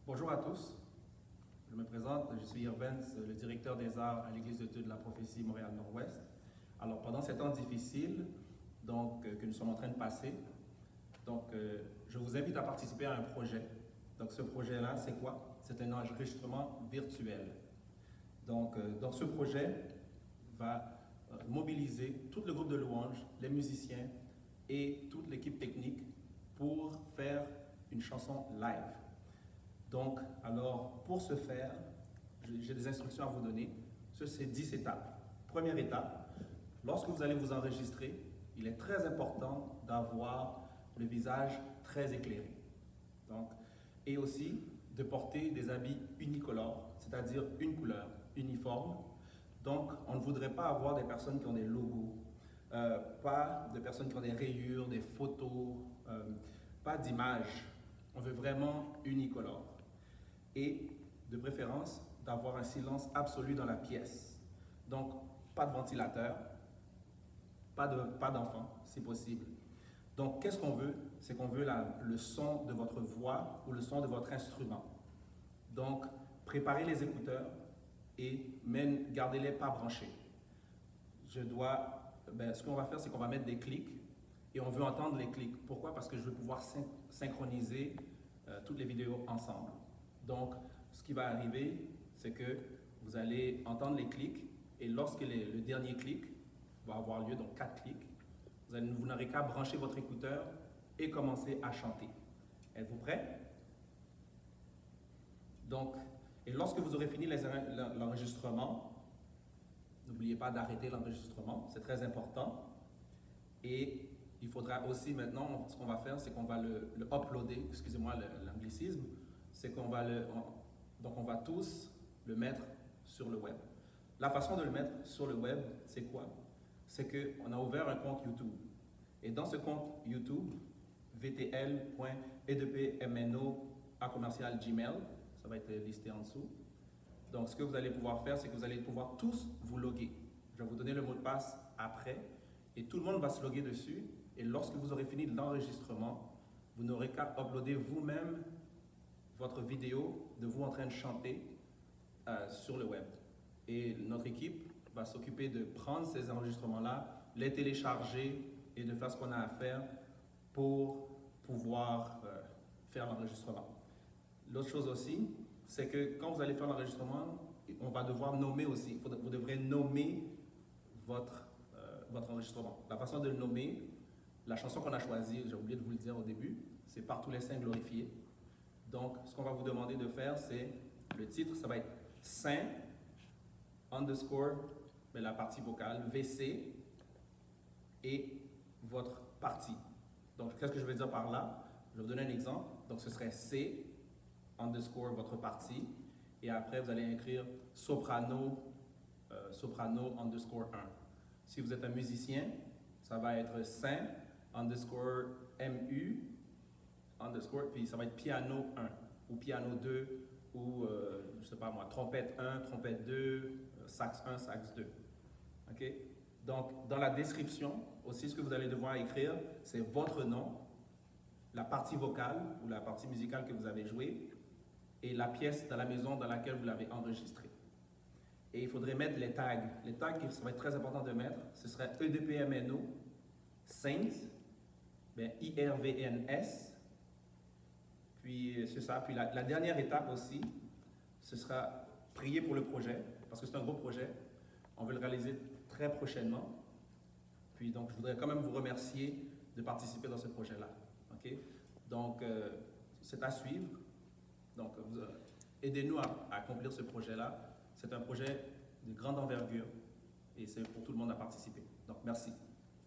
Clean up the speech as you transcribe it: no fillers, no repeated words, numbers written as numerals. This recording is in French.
Bonjour à tous, je me présente, je suis Irvens, le directeur des arts à l'Église de Dieu de la prophétie Montréal-Nord-Ouest. Alors pendant ces temps difficiles que nous sommes en train de passer, je vous invite à participer à un projet. Donc ce projet-là, c'est quoi? C'est un enregistrement virtuel. Donc ce projet va mobiliser tout le groupe de louanges, les musiciens et toute l'équipe technique pour faire une chanson live. Donc, alors, pour ce faire, j'ai des instructions à vous donner. C'est 10 étapes. Première étape, lorsque vous allez vous enregistrer, il est très important d'avoir le visage très éclairé. Donc, et aussi de porter des habits unicolores, c'est-à-dire une couleur uniforme. Donc, on ne voudrait pas avoir des personnes qui ont des logos, pas de personnes qui ont des rayures, des photos, pas d'images. On veut vraiment unicolore. Et de préférence, d'avoir un silence absolu dans la pièce. Donc, pas de ventilateur, pas d'enfant, si possible. Donc, qu'est-ce qu'on veut? C'est qu'on veut le son de votre voix ou le son de votre instrument. Donc, préparez les écouteurs et même gardez-les pas branchés. Ce qu'on va faire, c'est qu'on va mettre des clics et on veut entendre les clics. Pourquoi? Parce que je veux pouvoir synchroniser toutes les vidéos ensemble. Donc, ce qui va arriver, c'est que vous allez entendre les clics et lorsque le dernier clic va avoir lieu, donc 4 clics, vous n'aurez qu'à brancher votre écouteur et commencer à chanter. Êtes-vous prêts? Donc, et lorsque vous aurez fini l'enregistrement, n'oubliez pas d'arrêter l'enregistrement, c'est très important. Et il faudra aussi maintenant, ce qu'on va faire, c'est qu'on va le uploader, excusez-moi l'anglicisme, c'est qu'on va on va tous le mettre sur le web. La façon de le mettre sur le web, c'est quoi? C'est qu'on a ouvert un compte YouTube. Et dans ce compte YouTube, vtl.edpmno@gmail, ça va être listé en dessous. Donc, ce que vous allez pouvoir faire, c'est que vous allez pouvoir tous vous loguer. Je vais vous donner le mot de passe après. Et tout le monde va se loguer dessus. Et lorsque vous aurez fini l'enregistrement, vous n'aurez qu'à uploader vous-même votre vidéo de vous en train de chanter sur le web. Et notre équipe va s'occuper de prendre ces enregistrements-là, les télécharger et de faire ce qu'on a à faire pour pouvoir faire l'enregistrement. L'autre chose aussi, c'est que quand vous allez faire l'enregistrement, on va devoir nommer aussi. Vous devrez nommer votre enregistrement. La façon de le nommer, la chanson qu'on a choisie, j'ai oublié de vous le dire au début, c'est Par tous les saints glorifiés. Donc, ce qu'on va vous demander de faire, c'est le titre, ça va être Saint la partie vocale, VC et votre partie. Donc, qu'est-ce que je veux dire par là? Je vais vous donner un exemple. Donc, ce serait C votre partie et après, vous allez écrire soprano 1. Si vous êtes un musicien, ça va être Saint MU puis ça va être piano 1 ou piano 2 ou je sais pas moi, trompette 1, trompette 2, sax 1, sax 2. OK? Donc dans la description aussi, ce que vous allez devoir écrire, c'est votre nom, la partie vocale ou la partie musicale que vous avez jouée et la pièce dans la maison dans laquelle vous l'avez enregistrée. Et il faudrait mettre les tags. Les tags, ça va être très important de mettre, ce serait EDPMNO, Saints, IRVNS, puis c'est ça. Puis la dernière étape aussi, ce sera prier pour le projet, parce que c'est un gros projet. On veut le réaliser très prochainement. Puis donc, je voudrais quand même vous remercier de participer dans ce projet-là. OK? Donc, c'est à suivre. Donc, aidez-nous à accomplir ce projet-là. C'est un projet de grande envergure et c'est pour tout le monde à participer. Donc, merci.